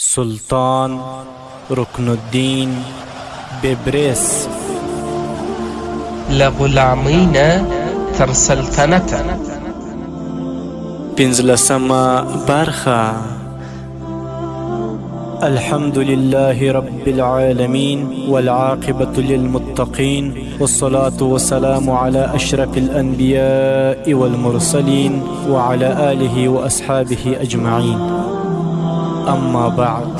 سلطان رکن الدین ببرس لغلامین تر سلطنت. پنځلسمه برخه. الحمد لله رب العالمين والعاقبة للمتقين والصلاة والسلام على أشرف الأنبياء والمرسلين وعلى آله وأصحابه أجمعين. أما بعد.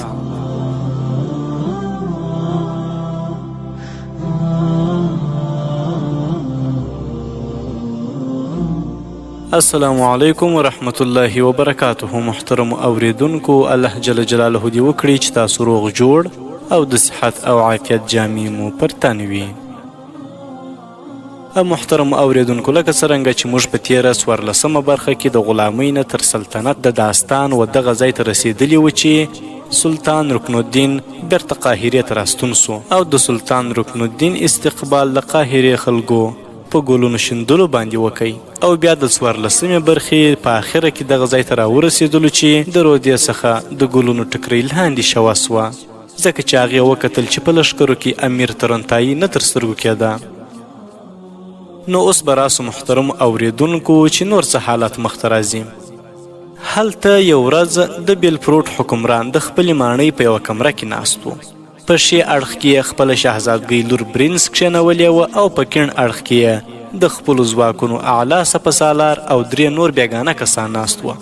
السلام علیکم ورحمت الله وبرکاته. محترم اوریدونکو، الله جل جلاله دی وکړي چې تاسو روغ جوړ او د صحت او عافیت جامې مو پر تن وي. محترم اوریدونکو، لکه څرنګه چې موږ په تیره 14مه برخه کې د غلامۍ نه تر سلطنت د داستان و دغه ځای ته رسیدلي و چې سلطان رکن الدین بیرته قاهرې ته راستون سو او د سلطان رکن الدین استقبال د قاهرې خلکو په ګلونو شیندلو باندې وکړي او بیا د 14مې برخې په اخره کې دغه ځای ته راورسېدلو چې د رودې څخه د ګلونو ټکرۍ لاندې شوه سوه، ځکه چې هغې وکتل چې په لښکرو کې امیر ترنتایي نه تر سترګو کېده. نو اوس به راسو محترم اوریدونکو چې نور څه حالت مخته راځي. هلته یو ورځ د بیلفروټ حکمران د خپلې ماڼۍ په یوه کمره کې ناست و. په ښي اړخ کې یې خپله شهزادګۍ لور برنس کښېنولې وه او په کیڼ اړخ کې یې د خپلو ځواکونو اعلی سپهسالار او 3 نور بیګانه کسان ناست وه.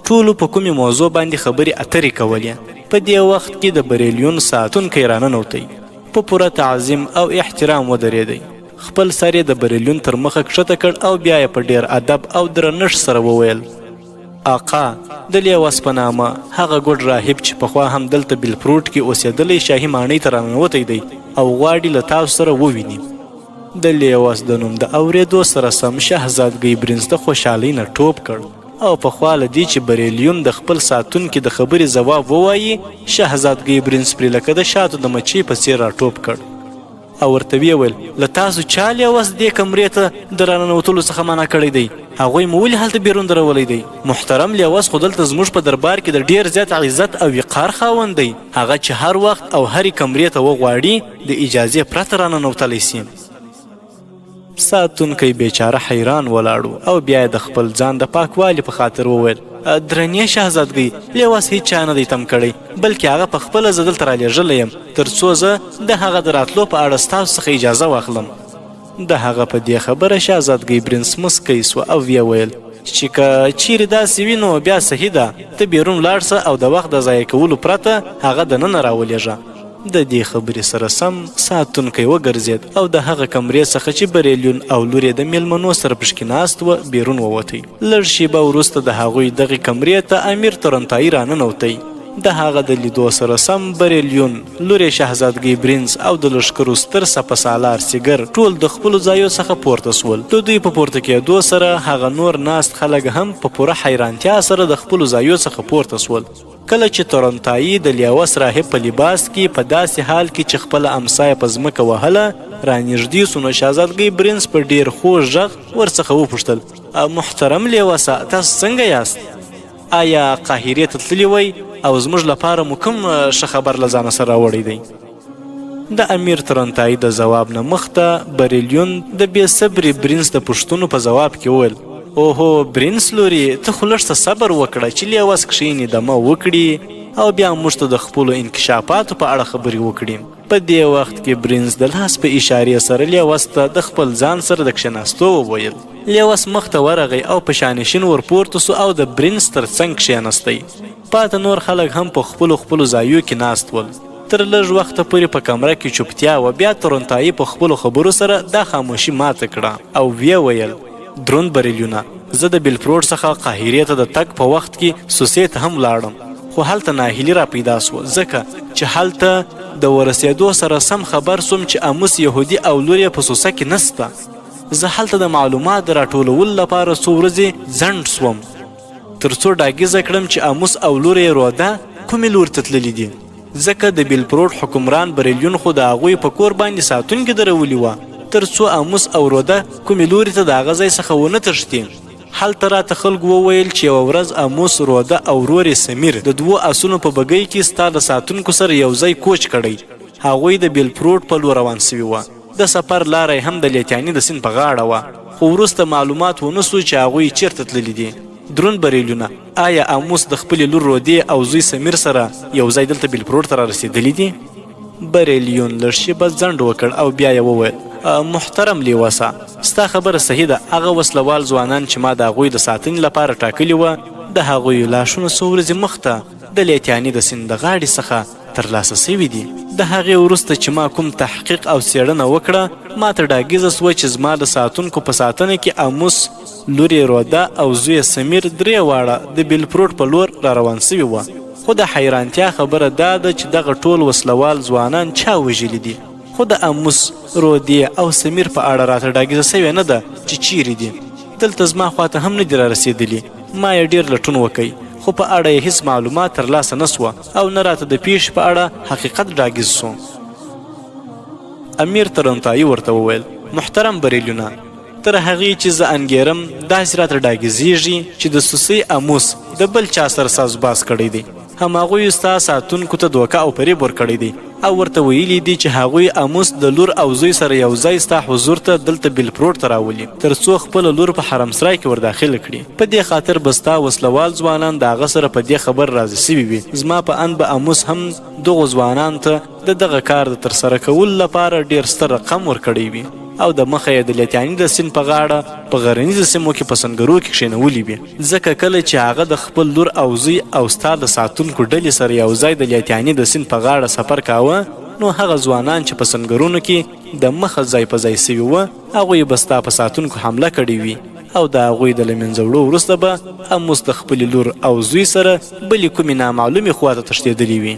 ټولو په کومې موضوع باندې خبرې اترې کولې. په دې وخت کې د بریلیون ساتونکی راننوتی، په پوره تعظیم او احترام ودرېدی. خپل سر یې د بریلیون تر مخه کښته کړ او بیا یې په ډېر ادب او درنښت سره وویل: آقا، د لیوس په نامه هغه ګوډ راهب چې پخوا هم دلته بیلفروټ کې اوسېدلی شاهي ماڼۍ ته راننوتی دی او غواړي له تاسو سره وویني. د لیوس د نوم د اورېدو سره سم شهزادګۍ برنس د خوشحالۍ نه ټوپ کړ او پخوا له دې چې بریلیون د خپل ساتونکي د خبرې ځواب ووایي، شهزادګۍ برنس پرې لکه د شاتو د مچۍ په څېر راټوپ کړ او ورته ویې ویل: له تاسو چا لیوس دې کمرې ته د راننوتلو څخه منع کړی دی؟ هغوی مو ولې هلته بیرون درولی دی؟ محترم لیوس خو دلته زموږ په دربار کې د ډېر زیات عزت او وقار خاوند دی، هغه چې هر وخت او هرې کمرې ته وغواړي د اجازې پرته راننوتلی سي. ساتونکی بیچاره حیران ولاړو او بیا یې د خپل ځان د پاکوالي په خاطر وویل: درنې شهزادګۍ، لیوس هیڅ چا نه دی تم کړی، بلکې هغه په خپله زه دلته رالیږلی یم تر څو زه د هغه د راتلو په اړه ستاسو څخه اجازه واخلم. د هغه په دې خبره شهزادګۍ برنس مسکی سوه او ویې ویل چې که چیرې داسې وي نو بیا صحیح ده، ته بیرون لاړ شه او د وخت د ضایع کولو پرته هغه دننه راولېږه. د دې خبرې سره سم ساتونکی وګرځېد او د هغه کمرې څخه چې بریلیون او لور یې د میلمنو سره پشکې ناست وه بیرون ووتی. لږ شیبه وروسته د هغوی دغې کمرې ته امیر ترنتایي راننوتی. د هغه د لیدو سره سم بریلیون، لور یې شهزادګۍ برنس او د لښکرو ستر سپهسالار سیګر ټول د خپلو ځایو څخه پورته سول. د دوی په پورته کېدو سره هغه نور ناست خلک هم په پوره حیرانتیا سره د خپلو ځایو څخه پورته سول. کله چې ترنتایي د لیوس راهب په لباس کې په داسې حال کې چې خپله امسایه په ځمکه وهله رانږدې سو، نو شهزادګۍ برنس په ډېر خوږ غږ ورڅخه وپوښتل: محترم لیوسه، تاسو څنګه یاست؟ آیا قاهرې ته تللي وئ او زموږ لپاره مو کوم ښه خبر له ځانه سره راوړی دی؟ د امیر ترنتایي د ځواب نه مخته بریلیون د بې صبرې برنس د پوښتنو په ځواب کې وویل: اوهو برنس لوري، ته خو لږ څه صبر وکړه چې لیوس کښېني دمه وکړي او بیا موږ ته د خپلو انکشافاتو په اړه خبرې وکړي. په دې وخت کې برنس د لاس په اشارې سره لیوس ته د خپل ځان سره د کښېناستو وویل. لیوس مخ ته ورغی او په شانشین ورپورته سو او د برنس تر څنګ کښېنستی. پاته نور خلک هم په خپلو ځایو کې ناست ول. تر لږ وخته پورې په کمره کې چوپتیا وه. بیا ترنتایي په خپلو خبرو سره دا خاموشي ماته کړه او ویې ویل: دروند بریلیونه، زه د بیلفروټ څخه قاهرې ته د تګ په وخت کې سوسې ته هم لاړم، خو هلته ناهیلي را پیدا سوه، ځکه چې هلته د ورسېدو سره سم خبر سوم چې اموس یهودي او لور یې په سوسه کې نسته. زه هلته د معلومات د راټولولو لپاره څو ورځې ځنډ سوم تر څو ډاګیزه کړم چې اموس او لور یې روده کومې لور ته تللي دي، ځکه د بیلفروټ حکمران بریلیون خو د هغوی په کور باندې ساتونکي درولي وه تر څو اموس او روده کومې لورې ته د هغه ځای څخه ونه تښتي. هلته راته خلکو وویل چې یوه ورځ اموس، روده او ورور یې سمیر د 2 آسونو په بګۍ کې ستا د ساتونکو سره یو ځای کوچ کړی. هغوی د بیلفروډ په لور روان سوي وه. د سفر لاره یې هم د لیتیاني د سیند په غاړه وه، خو وروسته معلومات ونه سو چې هغوی چیرته تللي دي. درون بریلونه، آیا اموس د خپلې لور رودې او زوی سمیر سره یو ځای دلته بیلفروډ ته رارسېدلي دي؟ بریلیون لږ شېبه ځنډ وکړ او بیا یې وویل محترم لیوسا، ستا خبره صحیح ده. هغه وسلوال ځوانان چې ما د هغوی د ساتنې لپاره ټاکلي وه، د هغوی لاشونه څو ورځې مخته د لیتیاني د سیند د غاړې څخه ترلاسه سوي دي. د هغې وروسته چې ما کوم تحقیق او څېړنه وکړه، ما ته ډاګیزه سوه چې زما د ساتونکو په ساتنه کې اموس، لور یې روده او زوی سمیر 3 واړه د بیلفروډ په لور را روان سوي وه. خو د حیرانتیا خبره دا ده چې دغه ټول وسلوال ځوانان چا وژلي دي. خو د اموس، رودې او سمیر په اړه راته ډاګیزه سوې نه ده چې چیرې دي. دلته زما خواته هم نه دي رارسېدلي. ما یې ډېر لټون وکړ، خو په اړه یې هیڅ معلومات ترلاسه نه سوه او نه راته د پیښې په اړه حقیقت ډاګیز سو. امیر ترنتایي ورته وویل محترم بریلیونه، تر هغې چې زه انګیرم داسې راته ډاګیزیږي چې د سوسۍ اموس د بل چا سره سازباز کړی دی. هماغوی ستا ساتونکو ته دوکه او فریب ورکړی دی او ورته ویلي دي چې هغوی اموس د لور او زوی سره یو ځای ستا حضور ته دلته بیلفروډ ته راولي، تر څو خپله لور په حرمسرای کې ورداخله کړي. په دې خاطر به ستا وسلوال ځوانان د هغه سره په دې خبر راضي سوي وي. زما په اند به اموس هم دغو ځوانانو ته د دغه کار د ترسره کولو لپاره ډېر ستر رقم ورکړی وي او د مخه یې د لیتیاني د سیند په غاړه په غرنیزو سیمو کې په سنګرو کې کښېنولي وي. ځکه کله چې هغه د خپل لور او زوی او ستا د ساتونکو ډلې سره یو ځای د لیتیاني د سیند په غاړه سفر کاوه، نو هغه ځوانان چې په سنګرونو کې د مخه ځای په ځای سوي وه، هغوی به ستا په ساتونکو حمله کړې وي او د هغوی د له منځه وړو وروسته به اموس د خپلې لور او زوی سره بلې کومې نامعلومې خواته تښتېدلي وي.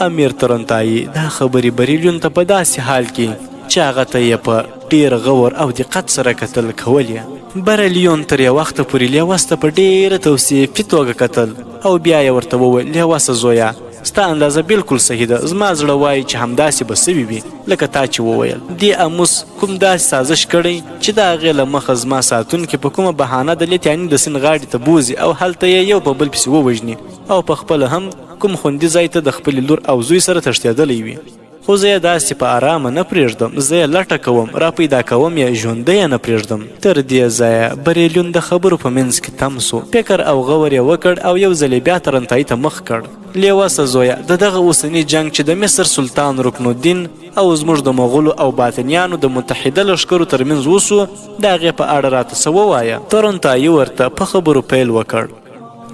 امیر ترنتایي دا خبرې بریلیون ته په داسې حال کې چې هغه ته یې په ډېر غور او دقت سره کتل کولې. بریلیون تر یو وخته پورې لیوس ته په ډېره توصیفي توګه کتل او بیا یې ورته وویل لیوسه زویه، ستا اندازه بالکل صحیح ده. زما زړه وایي چې همداسې به سوي وي لکه تا چې وویل. دې اموس کوم داسې سازش کړی چې د هغې له مخه زما ساتونکي په کومه بهانه د لیتیاني د سیند غاړې ته بوځي او هلته یې یو په بل پسې ووژني او په خپله هم کوم خوندي ځای ته د خپلې لور او زوی سره تښتېدلی وي. خو زه یې داسې په آرامه نه پرېږدم، زه یې لټه کوم، را پیدا کوم یې، ژوندی یې نه پرېږدم. تر دې ځایه بریلیون د خبرو په منځ کې تم سو، فکر او غور یې وکړ او یو ځلې بیا ترنتایي ته مخ کړ. لیوسه زویه، د دغه اوسني جنګ چې د مصر سلطان رکن الدین او زموږ د مغولو او باطنیانو د متحده لښکرو ترمنځ وسو، د هغې په اړه راته څه ووایه. ترنتایي ورته په خبرو پیل وکړ.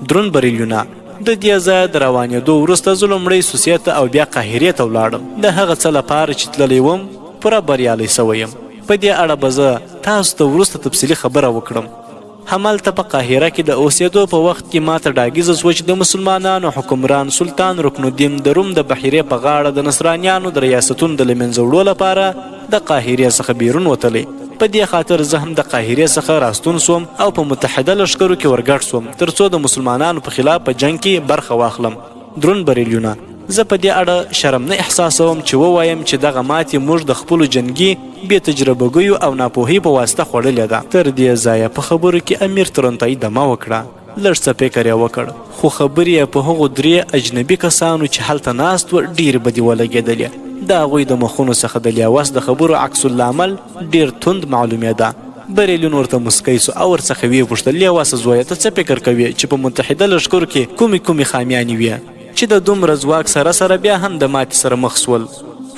درون بریلیونه، د دې ځایه د روانېدو وروسته زه لومړی سوسیې ته او بیا قاهرې ته ولاړم. د هغه څه لپاره چې تللی وم پوره بریالی سوی یم. په دې اړه به زه تاسو ته وروسته تفصیلي خبره وکړم. همالته په قاهره کې د اوسېدو په وخت کې ما ته ډاګیزه سوه چې د مسلمانانو حکمران سلطان رکن الدین د روم د بحیرې په غاړه د نصرانیانو د ریاستونو د له منځه وړو لپاره د قاهرې څخه بیرون وتلی. په دې خاطر زه هم د قاهرې څخه راستون سوم او په متحده لښکرو کې ورګډ سوم تر څو د مسلمانانو په خلاف په جنګ کې برخه واخلم. درون بریلیونه، زه په دې اړه شرم نه احساسوم چې ووایم چې دغه ماتې موږ د خپلو جنګي بې تجربهګیو او ناپوهۍ په واسطه خوړلې ده. تر دې ځایه په خبرو کې امیر ترنتایي دمه وکړه. لږ څه فکر یې وکړ، خو خبرې یې په هغو 3 اجنبي کسانو چې هلته ناست و ډېرې بدې ولګېدلې. د هغوی د مخونو څخه د لیوس د خبرو عکس العمل ډېر توند معلومېده. بریلیون ورته مسکی سو او ورڅخه ویې پوښتل لیوسه زویه، ته څه فکر کوې چې په متحده لښکرو کې کومې خامیانې وې چې د دومره ځواک سره بیا هم د ماتې سره مخ سول؟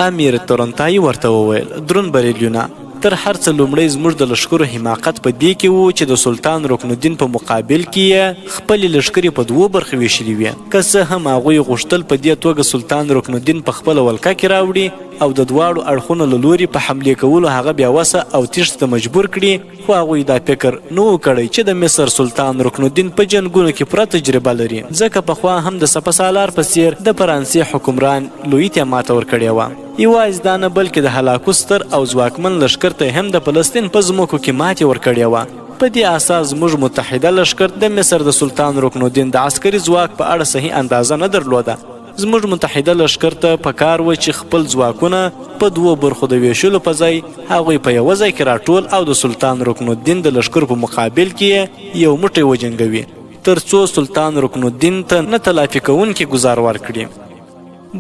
امیر ترنتایي ورته وویل درون بریلیونه، تر هر څه لومړی زموږ د لښکرو حماقت په دې کې و چې د سلطان رکن الدین په مقابل کې یې خپلې لښکرې په 2 برخې ویشلې وې. که څه هم هغوی غوښتل په دې توګه سلطان رکن الدین په خپله ولکه کې راوړي او د دواړو اړخونو له لوري په حملې کولو هغه بیا وسه او تیښتې ته مجبور کړي، خو هغوی دا فکر نه و کړی چې د مصر سلطان رکن الدین په جنګونو کې پوره تجربه لري، ځکه پخوا هم د سپه سالار په څېر د فرانسې حکمران لویي ته ماته ورکړې وه. یوازې دا نه بلکې د هلاکو ستر او ځواکمن لښکر ته هم د فلسطین په ځمکو کې ماتې ورکړې وه. په دې اساس زموږ متحده لښکر د مصر د سلطان رکن الدین د عسکري ځواک په اړه صحیح اندازه نه درلوده، زموږ متحده لښکر ته پکار و چې خپل ځواکونه په 2 برخو د ویشلو په ځای هغوی په یوه ځای کې راټول او د سلطان رکن الدین د لښکر په مقابل کې یو موټی وجنګوي تر څو سلطان رکن الدین ته نه تلافي کوونکي ګزار ورکړي.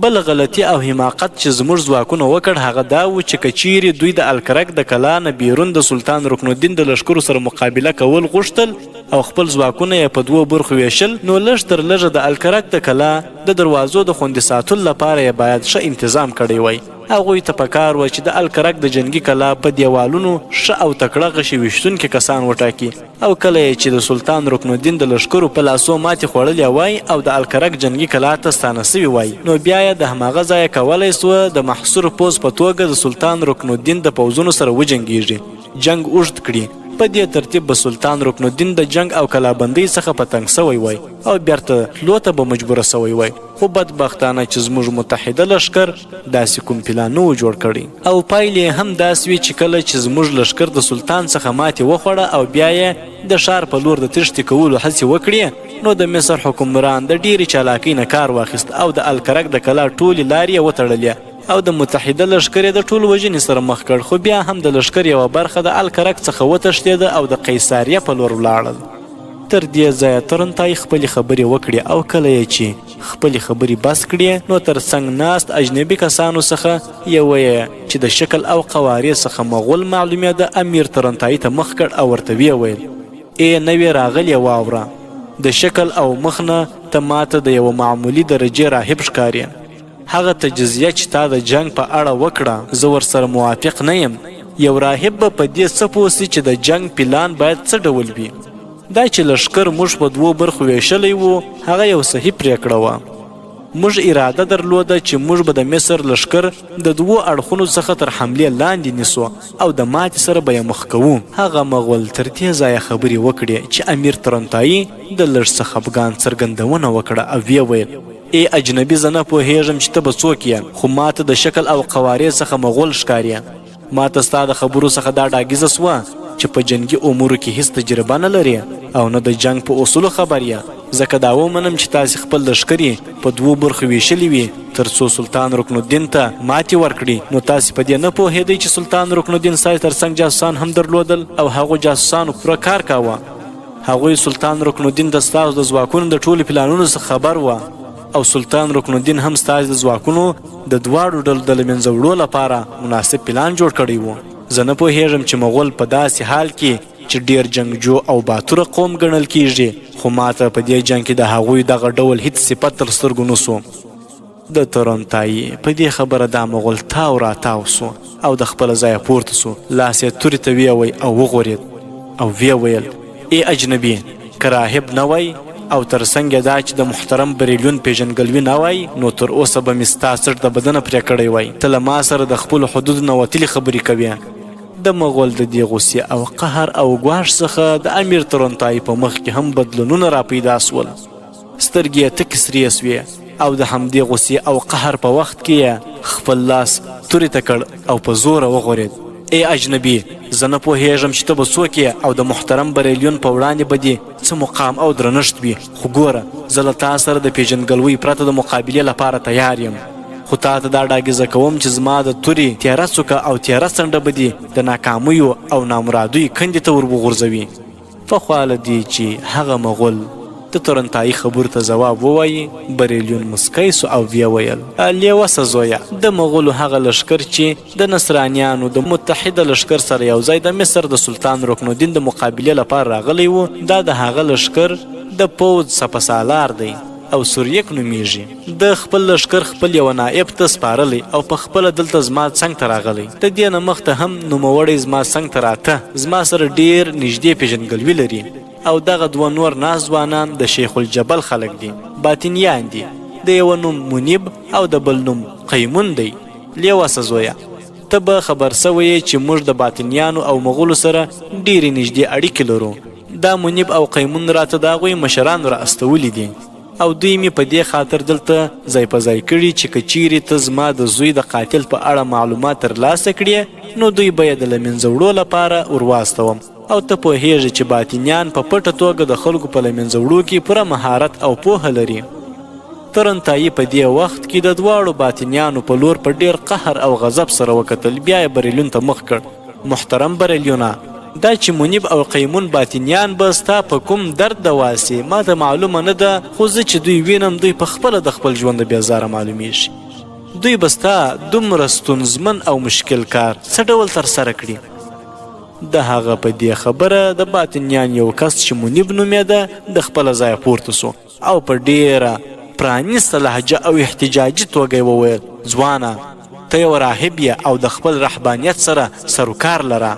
بل غلطي او حماقت چې زموږ ځواکونه وکړ هغه دا و چې که چیرې دوی د الکرک د کلا نه بیرون د سلطان رکن الدین د لښکرو سره مقابله کول غوښتل او خپل ځواکونه یې په 2 برخو ویشل، نو لږ تر لږه د الکرک د کلا د دروازو د خوندي ساتلو لپاره یې باید ښه انتظام کړی وای. هغوی ته پکار و چې د الکرک د جنگي کلا په دیوالونو ښه او تکړه غشي ویشتونکي کسان وټاکي، او کله چې د سلطان رکن الدین د لښکرو په لاسو ماتې خوړلې وای او د الکرک جنگي کلا ته ستانه سوي وای، نو بیا یې د هماغه ځایه کولی سوه د محصور پوځ په توګه د سلطان رکن الدین د پوځونو سره وجنګیږي، جنگ اوږد کړي. په دې ترتیب به سلطان رکن الدین د جنگ او کلابندۍ څخه په تنګ سوی وای او بیرته تلو ته به مجبوره سوی وای. خو بدبختانه چې زموږ متحده لښکر داسې کوم پلان نه و جوړ کړی او پایلې هم داسې وي چې کله چې زموږ لښکر د سلطان څخه ماتې وخوړه او بیا یې د ښار په لور د تښتې کولو هڅې وکړې، نو د مصر حکمران د ډېرې چالاکۍ نه کار واخیست او د الکرک د کلا ټولې لارې یې وتړلې او د متحده لښکر یې د ټول وژنې سره مخ کړ. خو بیا هم د لښکر یوه برخه د الکرک څخه وتښتېده او د قیصاریه په لور ولاړل. تر دې ځایه ترنتای خپلې خبرې وکړې او کله یې چې خپلې خبرې بس کړې نو تر څنګ ناست اجنبي کسانو څخه یوه یې چې د شکل او قوارې څخه مغول معلومېده امیر ترنتای ته مخ کړ او ورته ویې ویل: ای نوې راغلې واوره، د شکل او مخ نه ته ماته د یوه معمولي درجې راهب ښکارې. هغه تجزیه چې تا د جنگ په اړه وکړه زه ورسره موافق نه یم. یو راهب به په دې څه پوه سي چې د جنگ پلان باید څه ډول وي. دا چې لښکر موږ په 2 برخو ویشلی و هغه یو صحیح پریکړه وه. موږ اراده درلوده چې موږ به د مصر لښکر د 2 اړخونو څخه تر حملې لاندې نیسو او د ماتې سره به یې مخ کوو. هغه مغول تر دې ځایه خبرې وکړې چې امیر ترنتایي د لږ څه خفګان څرګندونه وکړه او ویې ویل: ای اجنبي زه نه پوهېږم چې ته به څوک یې، خو ماته د شکل او قوارې څخه مغول ښکارې. ماته ستا د خبرو څخه دا ډاګیزه سوه چې په جنگي امورو کې هیڅ تجربه نه لرې او نه د جنگ په اصولو خبر یې. ځکه دا ومنم چې تاسې خپل لښکر یې په 2 برخو ویشلي وي تر څو سلطان رکن الدین ته ماتې ورکړي، نو تاسې په دې نه پوهېدئ چې سلطان رکن الدین ستاسې تر څنګ جاسوسان هم درلودل او هغو جاسوسانو پوره کار کاوه. هغوی سلطان رکن الدین ته ستاسو د ځواکونو د ټولو پلانونو څخه خبر وه او سلطان رکن الدین هم ستاسو د ځواکونو د 2 ډلو د له منځه وړو لپاره مناسب پلان جوړ کړی و. زه نه پوهېږم چې مغول په داسې حال کې چې ډیر جنگجو او باتوره قوم ګڼل کیږي، خو ماته په دې جنگ کې د هغوی دغه ډول هیڅ صفت تر سترګو نه سو. د ترنتایي په دې خبره دا مغول تاو راتاو سو او د خپل ځایه پورته سو، لاس یې تورې ته ویوی او وغورېد او ویې ویل: ای اجنبي، که راهب نه وای او تر څنګ دا چې د محترم بریلیون پیژنګلوي نه وای نو تر اوسه به مې ستا څټ د بدنه پرې کړی وای. ته له ما سره د خپلو حدودو نه وتلې خبرې کوې. د مغول د دې غوسې او قهر او ګواښ څخه د امیر ترنتای په مخ کې هم بدلونونه را پیدا سول. سترګې یې تکې سرې سوې او د همدې غوسې او قهر په وخت کې یې خپل لاس تورې ته کړ او په زوره وغورېد: ای اجنبي، زه نه پوهېږم چې ته به څوک یې او د محترم بریلیون په وړاندې به دې څه مقام او درنښت وي، خو ګوره زه له تا سره د پیژنګلوۍ پرته د مقابلې لپاره تیار یم. خو تا ته دا ډاګیزه کوم چې زما د تورې تیاره څوکه او تیاره څنډه به دې د ناکامیو او نامرادیو کندې ته ور وغورځوي. پخوا له دې چې هغه مغول د ترنتایي خبرو ته ځواب ووایي، بریلیون مسکی سو او ویې ویل: لیوسه زویه، د مغولو هغه لښکر چې د نصرانیانو د متحده لښکر سره یو ځای د مصر د سلطان رکن الدین د مقابلې لپاره راغلی و، دا د هغه لښکر د پوځ سپهسالار دی او سوریک نومیږي. د خپل لښکر خپل یو نائب ته سپارلی او په خپله دلته زما څنګ ته راغلی. د دې نه مخته هم نوموړی زما څنګ ته راته زما سره ډیر نږدې پیژنګلوي لري او دغه 2 نور ناز ځوانان د شیخ الجبل خلک دي، باطنیان دي. د یو نوم منیب او د بل نوم قیمون دی. لیوسه زویه، ته به خبر سوی چې موږ د باطنیانو او مغولو سره ډیرې نږدې اړیکې لرو. دا منیب او قیمون راته د هغوی مشران را استولی دي او دوی می په دې خاطر دلته ځای په ځای کړي چې که چیرې ته زما د زوی د قاتل په اړه معلومات ترلاسه کړې نو دوی به یې د له منځه وړو لپاره ورواستوم. او ته پوهېږې چې باطنیان په پټه توګه د خلکو په له منځه وړو کې پوره مهارت او پوهه لري. ترنتایي په دې وخت کې د دواړو باطنیانو په لور په ډیر قهر او غضب سره وکتل. بیا یې بریلیون ته مخ کړ. محترم بریلیونه، دا چې منیب او قیمون باطنیان به ستا په کوم درد دواسي ما ته معلومه نه ده، خو زه چې دوی وینم دوی په خپله د خپل ژوند بیزاره معلومیږي. دوی به ستا دومره ستونزمن او مشکل کار څه ډول ترسره کړي؟ د هغه په دې خبره د باطنیان یو کس چې منیب نومېده د خپله ځایه پورته سو او په ډیره پرانیسته لهجه او احتجاجي توګه یې وویل: ځوانه، ته یو راهب یې او د خپل رهبانیت سره سروکار لره.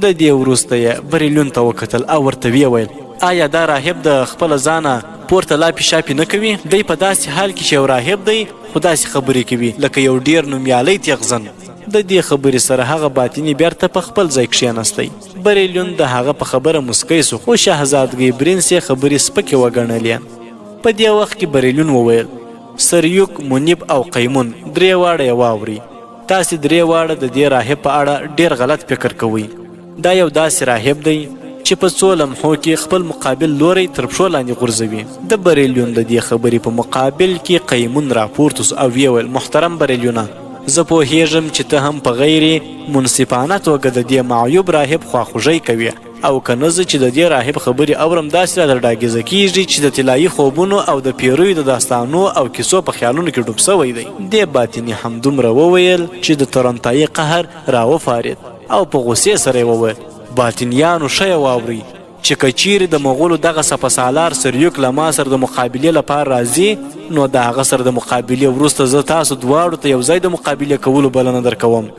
د دې وروسته یې بریلیون ته وکتل او ورته ویې ویل: آیا دا راهب د خپله ځانه پورته لاپې شاپې نه کوي؟ دی په داسې حال کې چې یو راهب دی خو داسې خبرې کوي لکه یو ډیر نومیالی تیغزن. د دې خبرې سره هغه باطني بیرته په خپل ځای کښېنستی. بریلیون د هغه په خبره مسکی سو، خو شهزادګۍ برنس یې خبرې سپکې وګڼلې. په دې وخت کې بریلیون وویل: سریوک، منیب او قیمون درې واړه یې واوري. تاسې درې واړه د دې راهب په اړه ډیر غلط فکر کوئ. دا یو داسې راهب دی چې په څو لمحو کې خپل مقابل لوری تر پښو لاندې غورځوي. د بریلیون د دې خبرې په مقابل کې قیمون راپورته سو او ویې ویل: محترم بریلیونه، زه پوهیږم چې ته هم په غیر منصفانه توګه د دې معیوب راهب خواخوږی کوي، او که نه زه چې د دې راهب خبرې اورم داسې را درډاګیزه کیږي چې د طلایي خوبونو او د پیرویو د داستانو او کیسو په خیالونو کې ډوب سوی دی. دې باطني همدومره وویل چې د ترنتایي قهر راوفارید او په غوسې سره یې وویل: باطنیانو ښه یې واورئ چې که چیرې د مغولو دغه سپهسالار سریوک له ما سره د مقابلې لپاره راځي، نو د هغه سره د مقابلې وروسته زه تاسو دواړو ته یو ځای د مقابلې کولو بلنه درکوم،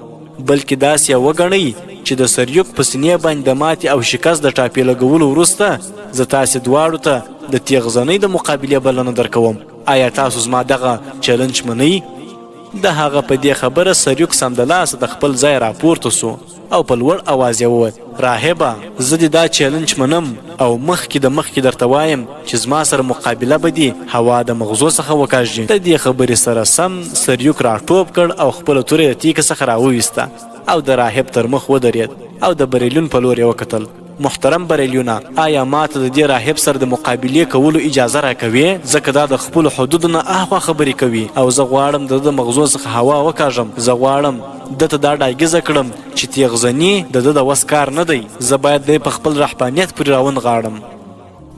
بلکې داسې یې وګڼئ چې د سریوک په سینې باندې د ماتې او شکست د ټاپې لګولو وروسته زه تاسې دواړو ته د تیغزنۍ د مقابلې بلنه درکوم. آیا تاسو زما دغه چلنج منئ؟ د هغه په دې خبره سریوک سمدلاسه د خپل ځای راپورته سو او په لوړ اواز یې وویل: راهبه، زه دې دا چیلنج منم او مخکې درته وایم چې زما سره مقابله به دې هوا د مغزو څخه وکاږي. د دې خبرې سره سم سریوک راټوپ کړ او خپله توره د تیکه څخه راوویسته او د راهب تر مخ ودرېد او د بریلیون په لور یې وکتل. محترم بریلیونه، آیا ما ته د دې راهب سره د مقابلې کولو اجازه راکوې؟ ځکه دا د خپلو حدودو نه اخوا خبرې کوي او زه غواړم د مغزو څخه هوا وکاږم. زه غواړم دته دا ډاګیزه کړم چې تیغزني د ده د وس کار نه دی. زه باید دی په خپل رهبانیت پورې راونغاړم.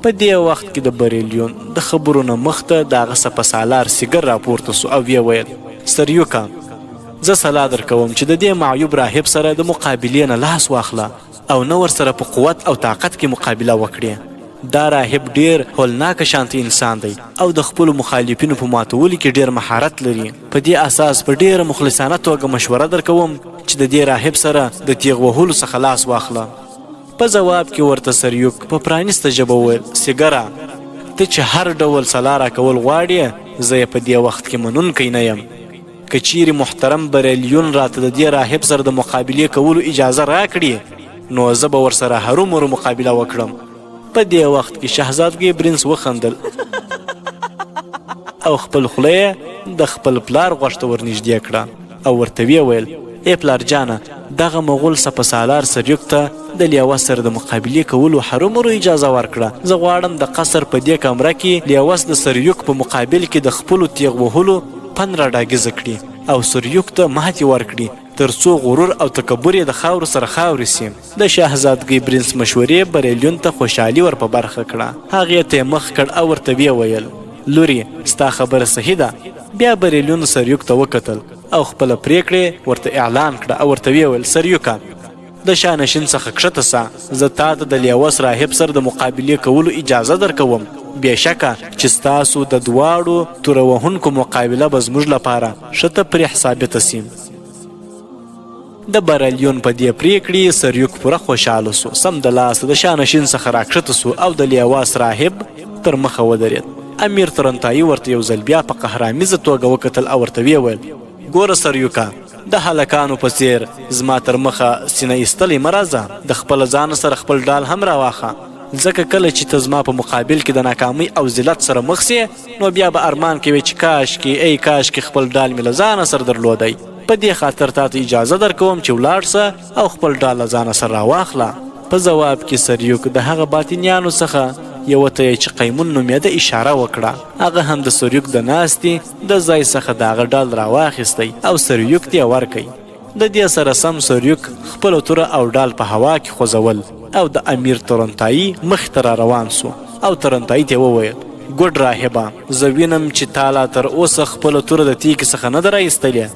په دې وخت کې د بریلیون د خبرو نه مخته د هغه سپهسالار سیګر راپورته سو او ویې ویل: سریوکه، زه سلا درکوم چې د دې معیوب راهب سره د مقابلې نه لاس واخله او نه ورسره په قوت او طاقت کې مقابله وکړي. دا راهب ډیر هولناکه شانتی انسان دی او د خپلو مخالفینو په ماتولو کې ډیر مهارت لري. په دې اساس په ډیره مخلصانه توګه مشوره درکوم چې د دې راهب سره د تیغ وهلو څخه لاس واخله. په جواب کې ورته سریوک په پرانیسته ژبه وویل: سیګره، ته چې هر ډول سلا راکول غواړې، زه یې په دې وخت کې منونکی نه یم. که چیرې محترم بریلیون راته د دې راهب سره د مقابلې کولو اجازه راکړي، نو زه به ورسره هرومرو مقابله وکړم. په دې وخت کې شهزادګۍ برنس وخندل او خپل خوله د خپل پلار غوږ ته ورنږدې کړه او ورته ویې ویل: ای پلار جانه، دغه مغول سپهسالار سریوک ته د لیوه سره د مقابلې کولو هرومرو اجازه ورکړه. زه غواړم د قصر په دې کمره کې لیوس د سریوک په مقابل کې د خپلو تیغ وهلو پن را ډاګیزه کړي او سریوک ته ماتې ورکړي تر څو غرور او تکبر یې د خاورو سره خاورې سي. د شهزادګۍ برنس مشورې بریلیون ته خوشحالي ور په برخه کړه. هغې ته یې مخ کړ او ورته ویې ویل: لورې، ستا خبره صحیح ده. بیا بریلیون سریوک ته وکتل او خپله پریکړې ورته اعلان کړه او ورته ویې ویل: سریوکه، د شانشین څخه کښته سه. زه تا ته د لیوس راهب سره د مقابلې کولو اجازه درکوم. بېشکه چې ستاسو د دواړو توره وهونکو مقابله به زموږ لپاره ښه تفریح ثابته سي. د بریلیون په دې پریکړې سریوک پوره خوشحاله سو. سمدلاسه د شانشین څخه راکښته سو او د لیواس راهب تر مخه ودرېد. امیر ترنتایي ورته یو ځل بیا په قهرامیزه توګه وکتل او ورته ویې ویل: ګوره سریوکه، د هلکانو په څیر زما تر مخه سینه ایستلی مه راځه. د خپله ځان سره خپل ډال هم راواخه، ځکه کله چې ته زما په مقابل کې د ناکامۍ او ذلت سره مخ سې، نو بیا به ارمان کوې چې کاشکې خپل ډال مې له ځانه سره درلودی. په دې خاطر تا ته اجازه درکوم چې ولاړ سه او خپل ډال له ځانه سره راواخله. په ځواب کې سریوک د هغه باطنیانو څخه یوه ته یې چې قیمون نومېده اشاره وکړه. هغه هم د سریوک د ناستې د ځای څخه د هغه ډال راواخیستی او سریوک ته یې ورکوي. د دې سره سم سریوک خپله توره او ډال په هوا کې خوځول او د امیر تورنتایي مخې ته را روان سو او تورنتایي ته وویل ګوډ راهبه زه وینم چې تا لا تر اوسه خپله توره د تیږې څخه نه ده راایستلې،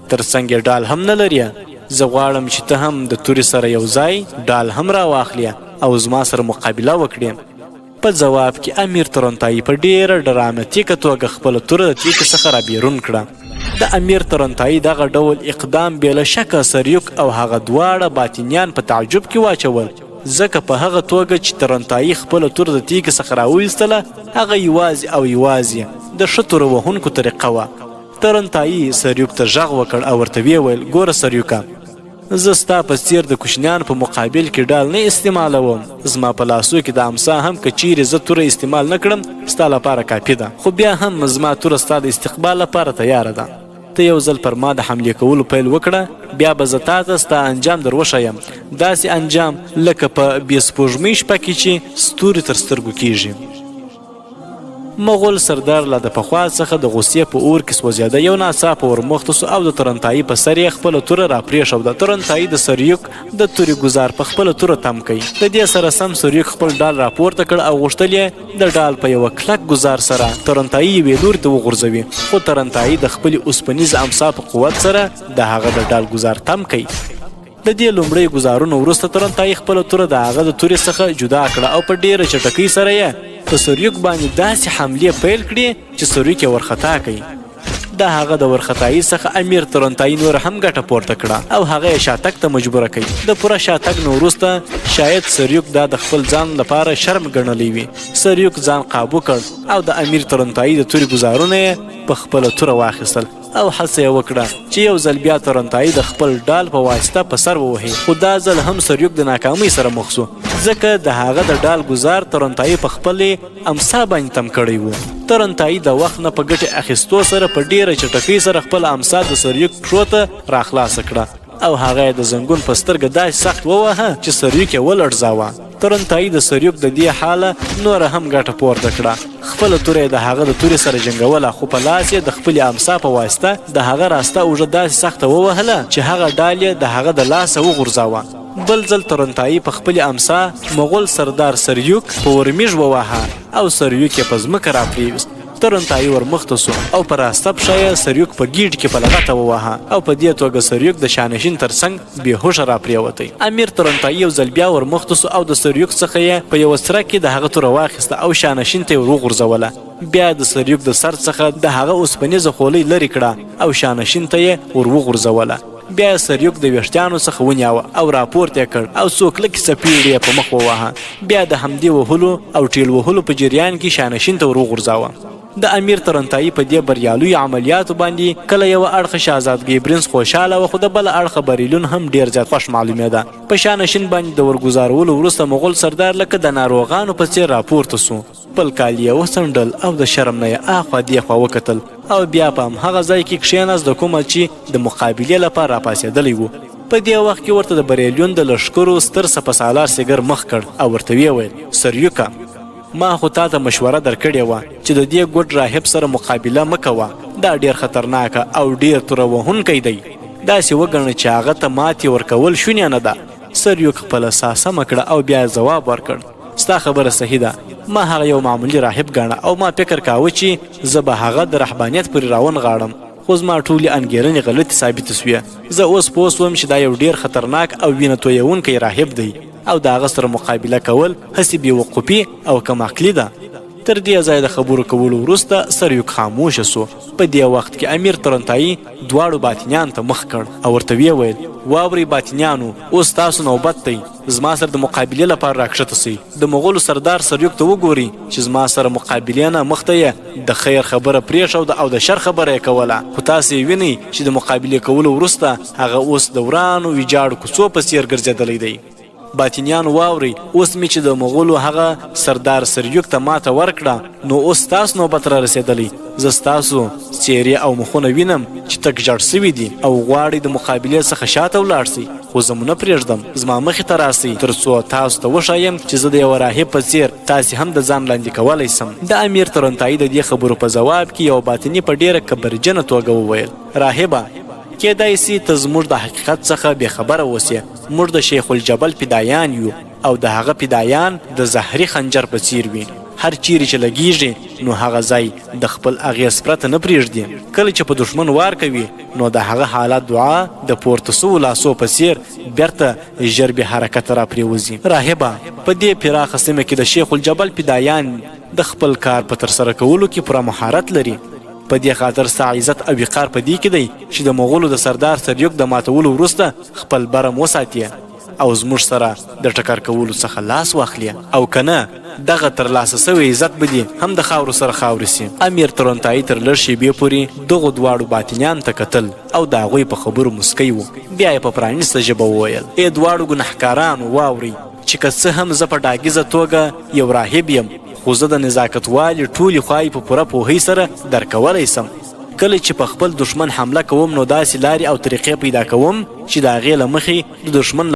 تر څنګ یې ډال هم نه لرې. زه غواړم چې ته هم د تورې سره یو ځای ډال هم راواخلې او زما سره مقابله وکړې. په جواب کې امیر تورنتایي په ډېره ډراماتیکه توګه خپله توره د تیږې څخه را بیرون کړه. د امیر تورنتایي دغه ډول اقدام بېله شکه سریوک او هغه دواړه باطنیان په تعجب کې واچول، ځکه په هغه توګه چې تورنتایي خپله توره د تیږې څخه راویستله هغه یوازې او یوازې د ښه توره وهونکو طریقه وه. تورنتایي سریوک ته غږ وکړ او ورته ویې ویل ګوره سریوکه، زه ستا په څیر د کوچنیانو په مقابل کې ډال نه استعمالوم. زما په لاسو کې د امسا هم که چیرې زه توره استعمال نه کړم ستا لپاره کافي ده، خو بیا هم زما توره ستا د استقبال لپاره تیاره ده. ته یو ځل پر ما د حملې کولو پیل وکړه، بیا به زه تا ته ستا انجام در وښیم، داسې انجام لکه په بې سپوږمۍ شپه کې چې ستوري تر سترګو کیږي. مغول سردار لا د پخوا څخه د غصې په اور کې سوځېده. یو ناڅاپه ورمخته سو او د تورنتایي په سر یې خپله توره را پرېښوده. تورنتایي د سریوک د تورې ګزار په خپله توره تم کوي. د دې سره سم سریوک خپل ډال راپورته کړ او غوښتل یې د ډال په یوه کلک ګزار سره تورنتایي یوې لوري ته وغورځوي، خو تورنتایي د خپلې اوسپنیز امسا په قوت سره د هغه د ډال ګزار تم کوي. د دې لومړی ګزارونو وروسته تورنتایي خپله توره د هغه د تورې څخه جدا کړه او په ډېره چټکۍ سره یې په سریوک باندې داسې حملې پیل کړې چې سریوک یې ورخطا کوي. د هغه د ورخطایي څخه امیر تورنتایي نور هم ګټه پورته کړه او هغه یې شاتګ ته مجبوره کوي. د پوره شاتګ نه وروسته شاید سریوک دا د خپل ځان لپاره شرم ګڼلی وي. سریوک ځان قابو کړ او د امیر تورنتایي د تورې ګزارونه یې په خپله توره واخیستل او هڅه یې وکړه چې یو ځل بیا تورنتایي د خپل ډال په واسطه په سر ووهي، خو دا ځل هم سریوک د ناکامۍ سره مخ سو، ځکه د هغه د ډال ګزار تورنتایي په خپلې امسا باندې تم کړی و. تورنتایي د وخت نه په ګټې اخیستو سره په ډېره چټکۍ سره خپل امسا د سریوک پښو ته راخلاصه کړه او هغه یې د زنګون په سترګه داسې سخت ووهه چې سریوک یې ولړزاوه. تورنتایي د سریوک د دې حاله نوره هم ګټه پورته کړه. خپله توره یې د هغه د تورې سره جنګوله، خو په لاس یې د خپلې امسا په واسطه د هغه راسته اوږه داسې سخته ووهله چې هغه ډال یې د هغه د لاسه وغورځاوه. بل ځل تورنتایي په خپلې امسا مغول سردار سریوک په ورمیږ وواهه او سریوک یې په ځمکه راپرېویست. تورنتایي ورمخته سو او په راسته پښه یې سریوک په ګیډ کې په لغته وواهه او په دې توګه سریوک د شانشین تر څنګ بېهوشه راپرېوتی. امیر تورنتایي یو ځل بیا ورمخته سو او د سریوک څخه یې په یوه څرک کې د هغه توره واخیسته او شانشین ته یې وروغورځوله. بیا د سریوک د سر څخه د هغه اوسپنیزه خولۍ لرې کړه او شانشین ته یې وروغورځوله. بیا سریوک د ویښتانو څخه ونیاوه او راپورته یې کړ او څو کلکې څپېړې یې په مخ وواهه. بیا د همدې وهلو او ټیل وهلو په جریان کې شانشین ته وروغورځاوه. د امیر تورنتایي په دې بریالیو عملیاتو باندې کله یوه اړخه شهزادګۍ برنس خوشحاله وه، خو د بله اړخه بریلون هم ډېر زیات خوښ معلومېده. په شانشین باندې د ورګزارولو وروسته مغول سردار لکه د ناروغانو په څېر راپورته سو. خپل کالي یې وڅنډل او د شرم نه یې اخوا دېخوا وکتل او بیا په همهغه ځای کې کښېناست د کومه چې د مقابلې لپاره راپاڅېدلی و. په دې وخت کې ورته د بریلیون د لښکرو ستر سپهسالار سیګر مخ کړ او ورته ویې ویل سریوکه، ما خو تا ته مشوره درکړې وه چې د دې ګوډ راهب سره مقابله مه کوه، دا ډېر خطرناکه او ډېر توره وهونکی دی، داسې وګڼه چې هغه ته ماتې ورکول شونې نه ده. سریوک خپله ساه سمه کړه او بیا ځواب ورکړ ستا خبره صحیح ده، ما هغه یو معمولي راهب ګاڼه او ما فکر کاوه چې زه به هغه د رهبانیت پورې راونغاړم، خو زما ټولې انګېرنې غلطې ثابتې سوې. زه اوس پوه سوم چې دا یو ډېر خطرناک او وینه تویونکی راهب دی او د هغه سره مقابله کول هسې بېوقوفي او کم عقلي ده. تر دې ځای د خبرو کولو وروسته سریوک خاموشه سو. په دې وخت کې امیر تورنتایي دواړو باطنیان ته مخ کړ او ورته ویې ویل واورئ باطنیانو، اوس تاسو نوبت دی، زما سره د مقابلې لپاره راکښته سئ. د مغولو سردار سریوک ته وګورئ چې زما سره مقابلې نه مخته یې د خیر خبره پرېښوده او د شر خبره یې کوله، خو تاسې یې وینئ چې د مقابلې کولو وروسته هغه اوس د ورانو ویجاړو کوڅو په څېر ګرځېدلی دی. باطنیان واوري اوس مې چې د مغولو هغه سردار سریوک ته ماته ورکړه نو اوس تاسو نوبت را رسېدلی زه ستاسو څیرې او مخونه وینم چې تک جړ سوي دي او غواړئ د مقابلې څخه شاته ولاړ سئ خو زه مو نه پرېږدم زما مخې ته راسئ تر څو تاسو ته وښایم چې زه د یوه راهب په څېر تاسې هم د ځان لاندې کولی سم د امیر تورنتایي د دې خبرو په ځواب کې یو باطني په ډېره کبرجنه توګه وویل راهبه کېدای سي ته زموږ د حقیقت څخه بېخبره اوسې موږ د شیخ الجبل فدایان یو او د هغه فدایان د زهري خنجر په څیر وي هر چیرې چې لګیږي نو هغه ځای د خپل اغېز پرته نه پرېږدي کله چې په دښمن وار کوي نو د هغه حالت دعا د پورته سوو لاسو په څیر بیرته ژر بې حرکته را پرېوځي راهبه په دې پراخه سیمه کې د شیخ الجبل فدایان د خپل کار په ترسره کولو کې پوره مهارت لري په دې خاطر ستا عزت او وقار په دې کې دی چې د مغولو د سردار سریوک د ماتولو وروسته خپل برم وساتي او زموږ سره د ټکر کولو څخه لاس واخلي او کنه دغه ترلاسه سوی عزت به دي هم د خاورو سره خاورې سي امیر تورنتایي تر لږ شېبې پورې دغو دواړو باطنیانو ته کتل او د هغوی په خبرو مسکی و بیا یې په پرانیسته ژبه وویل ای دواړو ګنهکارانو واورئ چې که څه هم زه په ډاګیزه توګه یو راهب یم خو زه د نزاکت والي ټولې خواهی په پوره پوهۍ سره درکولی سم کله چې په خپل دښمن حمله کوم نو داسې لارې او طریقې پیدا کوم چې د هغې له مخې د دښمن